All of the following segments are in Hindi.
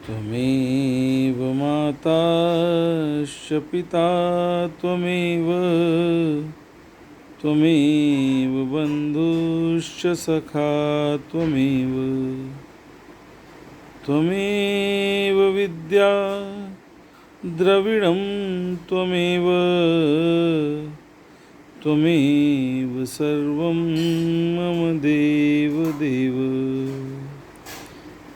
त्वमेव माता च पिता त्वमेव बन्धुश्च सखा त्वमेव विद्या द्रविणं त्वमेव सर्वं मम देव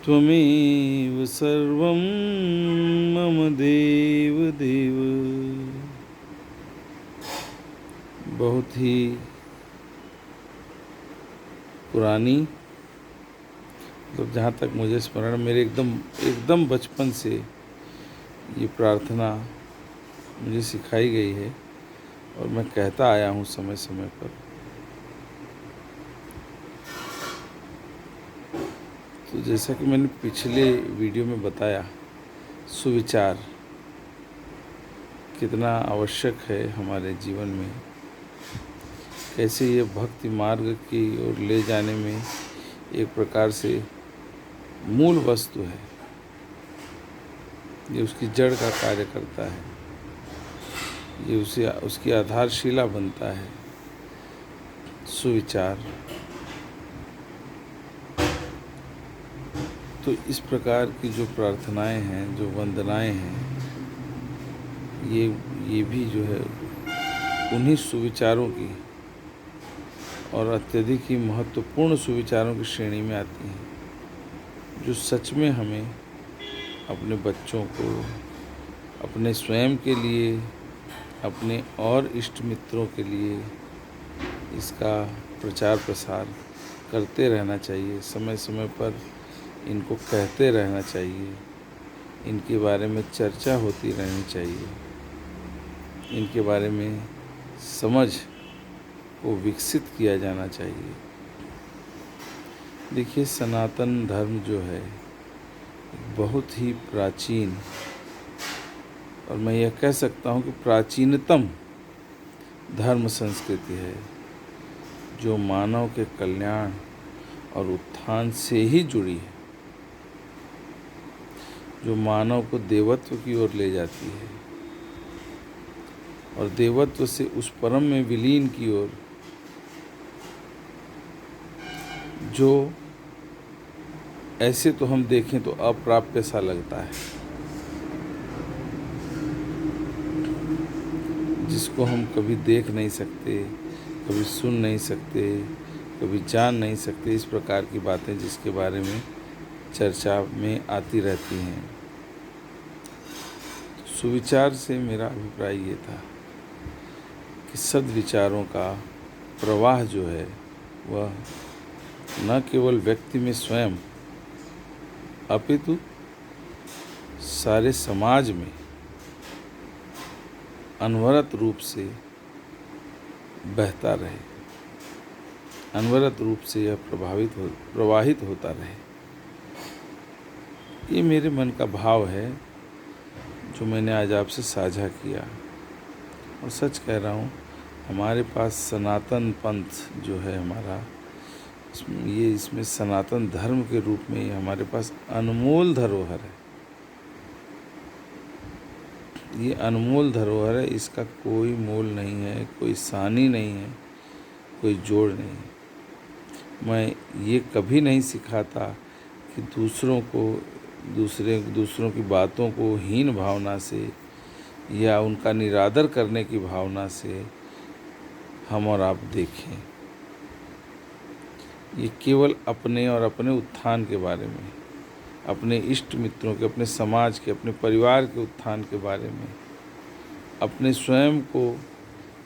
त्वमेव सर्वं मम देव। बहुत ही पुरानी, मतलब जहाँ तक मुझे स्मरण, मेरे एकदम बचपन से ये प्रार्थना मुझे सिखाई गई है और मैं कहता आया हूँ समय समय पर। तो जैसा कि मैंने पिछले वीडियो में बताया, सुविचार कितना आवश्यक है हमारे जीवन में, कैसे ये भक्ति मार्ग की ओर ले जाने में एक प्रकार से मूल वस्तु है, ये उसकी जड़ का कार्य करता है, ये उसकी आधारशिला बनता है। सुविचार तो इस प्रकार की जो प्रार्थनाएं हैं, जो वंदनाएं हैं, ये भी जो है उन्हीं सुविचारों की और अत्यधिक ही महत्वपूर्ण सुविचारों की श्रेणी में आती हैं, जो सच में हमें अपने बच्चों को, अपने स्वयं के लिए, अपने और इष्ट मित्रों के लिए इसका प्रचार प्रसार करते रहना चाहिए। समय समय पर इनको कहते रहना चाहिए, इनके बारे में चर्चा होती रहनी चाहिए, इनके बारे में समझ को विकसित किया जाना चाहिए। देखिए, सनातन धर्म जो है बहुत ही प्राचीन, और मैं यह कह सकता हूँ कि प्राचीनतम धर्म संस्कृति है, जो मानव के कल्याण और उत्थान से ही जुड़ी है, जो मानव को देवत्व की ओर ले जाती है और देवत्व से उस परम में विलीन की ओर, जो ऐसे तो हम देखें तो अप्राप्य सा लगता है, जिसको हम कभी देख नहीं सकते, कभी सुन नहीं सकते, कभी जान नहीं सकते, इस प्रकार की बातें जिसके बारे में चर्चा में आती रहती हैं। सुविचार से मेरा अभिप्राय ये था कि सद्विचारों का प्रवाह जो है वह न केवल व्यक्ति में स्वयं, अपितु सारे समाज में अनवरत रूप से बहता रहे, अनवरत रूप से यह प्रवाहित होता रहे। ये मेरे मन का भाव है जो मैंने आज आपसे साझा किया, और सच कह रहा हूँ, हमारे पास सनातन पंथ जो है हमारा, इसमें सनातन धर्म के रूप में हमारे पास अनमोल धरोहर है। ये अनमोल धरोहर है, इसका कोई मोल नहीं है, कोई सानी नहीं है, कोई जोड़ नहीं है। मैं ये कभी नहीं सिखाता कि दूसरों की बातों को हीन भावना से या उनका निरादर करने की भावना से हम और आप देखें। ये केवल अपने और अपने उत्थान के बारे में, अपने इष्ट मित्रों के, अपने समाज के, अपने परिवार के उत्थान के बारे में, अपने स्वयं को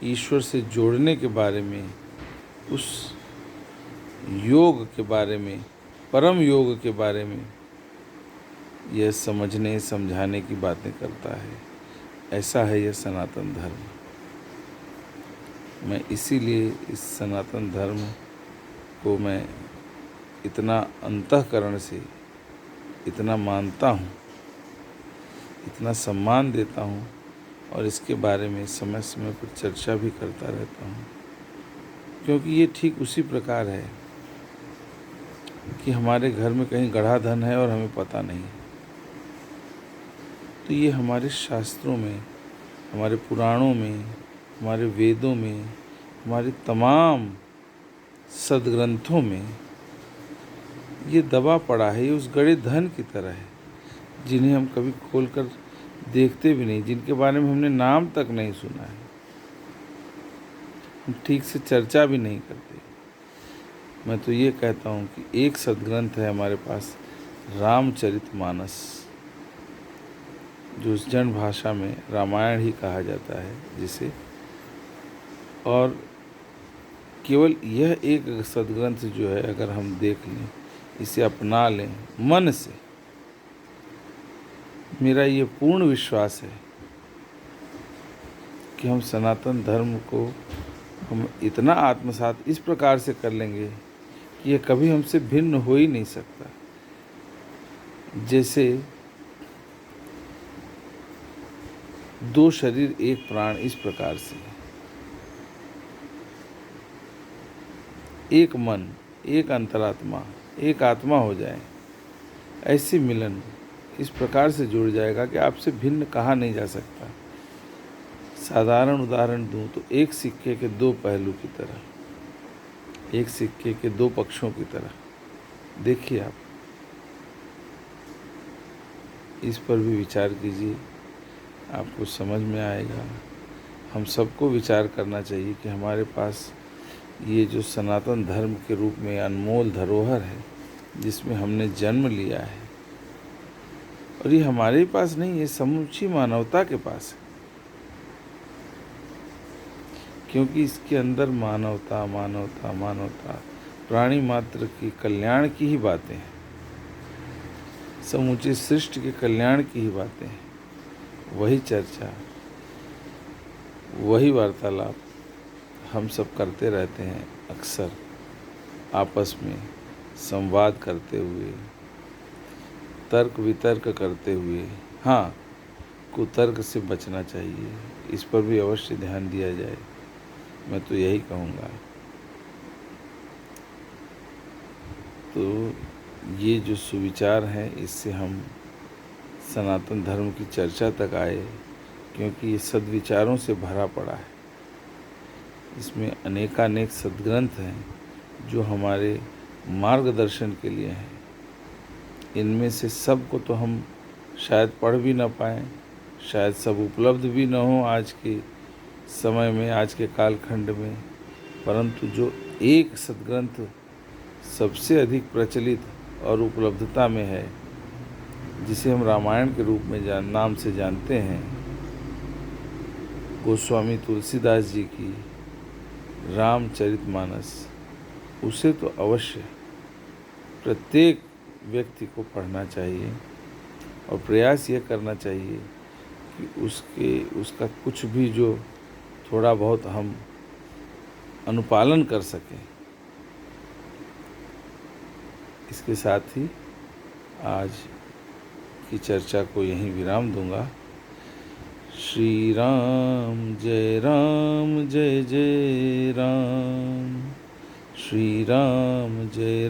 ईश्वर से जोड़ने के बारे में, उस योग के बारे में, परम योग के बारे में यह समझने समझाने की बातें करता है। ऐसा है यह सनातन धर्म। मैं इसीलिए इस सनातन धर्म को मैं इतना अंतःकरण से इतना मानता हूँ, इतना सम्मान देता हूँ, और इसके बारे में समय समय पर चर्चा भी करता रहता हूँ, क्योंकि ये ठीक उसी प्रकार है कि हमारे घर में कहीं गड़ा धन है और हमें पता नहीं है। तो ये हमारे शास्त्रों में, हमारे पुराणों में, हमारे वेदों में, हमारे तमाम सदग्रंथों में ये दबा पड़ा है। ये उस गड़े धन की तरह है जिन्हें हम कभी खोलकर देखते भी नहीं, जिनके बारे में हमने नाम तक नहीं सुना है, हम ठीक से चर्चा भी नहीं करते। मैं तो ये कहता हूँ कि एक सदग्रंथ है हमारे पास, रामचरितमानस, जो उस जन भाषा में रामायण ही कहा जाता है जिसे, और केवल यह एक सदग्रंथ जो है अगर हम देख लें, इसे अपना लें मन से, मेरा ये पूर्ण विश्वास है कि हम सनातन धर्म को हम इतना आत्मसात इस प्रकार से कर लेंगे कि यह कभी हमसे भिन्न हो ही नहीं सकता। जैसे दो शरीर एक प्राण, इस प्रकार से एक मन, एक अंतरात्मा, एक आत्मा हो जाए, ऐसे मिलन इस प्रकार से जुड़ जाएगा कि आपसे भिन्न कहा नहीं जा सकता। साधारण उदाहरण दूं तो एक सिक्के के दो पहलू की तरह, एक सिक्के के दो पक्षों की तरह। देखिए आप इस पर भी विचार कीजिए, आपको समझ में आएगा। हम सबको विचार करना चाहिए कि हमारे पास ये जो सनातन धर्म के रूप में अनमोल धरोहर है, जिसमें हमने जन्म लिया है, और ये हमारे पास नहीं, ये समूची मानवता के पास है, क्योंकि इसके अंदर मानवता मानवता मानवता, प्राणी मात्र की कल्याण की ही बातें हैं, समूचे सृष्टि के कल्याण की ही बातें हैं। वही चर्चा, वही वार्तालाप हम सब करते रहते हैं अक्सर, आपस में संवाद करते हुए, तर्क वितर्क करते हुए। हाँ, कुतर्क से बचना चाहिए, इस पर भी अवश्य ध्यान दिया जाए, मैं तो यही कहूँगा। तो ये जो सुविचार हैं, इससे हम सनातन धर्म की चर्चा तक आए, क्योंकि ये सद्विचारों से भरा पड़ा है। इसमें अनेकानेक सद्ग्रंथ हैं जो हमारे मार्गदर्शन के लिए हैं। इनमें से सब को तो हम शायद पढ़ भी ना पाएँ, शायद सब उपलब्ध भी न हो आज के समय में, आज के कालखंड में, परंतु जो एक सद्ग्रंथ सबसे अधिक प्रचलित और उपलब्धता में है, जिसे हम रामायण के रूप में नाम से जानते हैं, गोस्वामी तुलसीदास जी की रामचरितमानस, उसे तो अवश्य प्रत्येक व्यक्ति को पढ़ना चाहिए और प्रयास यह करना चाहिए कि उसका कुछ भी जो थोड़ा बहुत हम अनुपालन कर सकें। इसके साथ ही आज की चर्चा को यहीं विराम दूंगा। श्री राम जय जय राम, श्री राम जय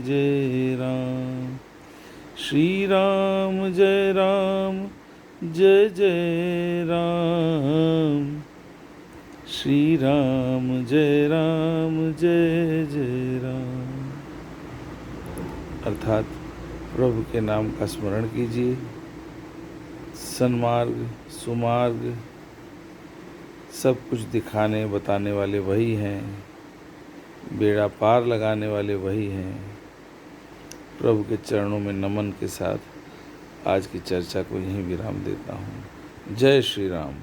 जय राम, श्री राम जय जय राम, श्री राम जय जय राम। अर्थात प्रभु के नाम का स्मरण कीजिए। सन्मार्ग सुमार्ग सब कुछ दिखाने बताने वाले वही हैं, बेड़ा पार लगाने वाले वही हैं। प्रभु के चरणों में नमन के साथ आज की चर्चा को यहीं विराम देता हूँ। जय श्री राम।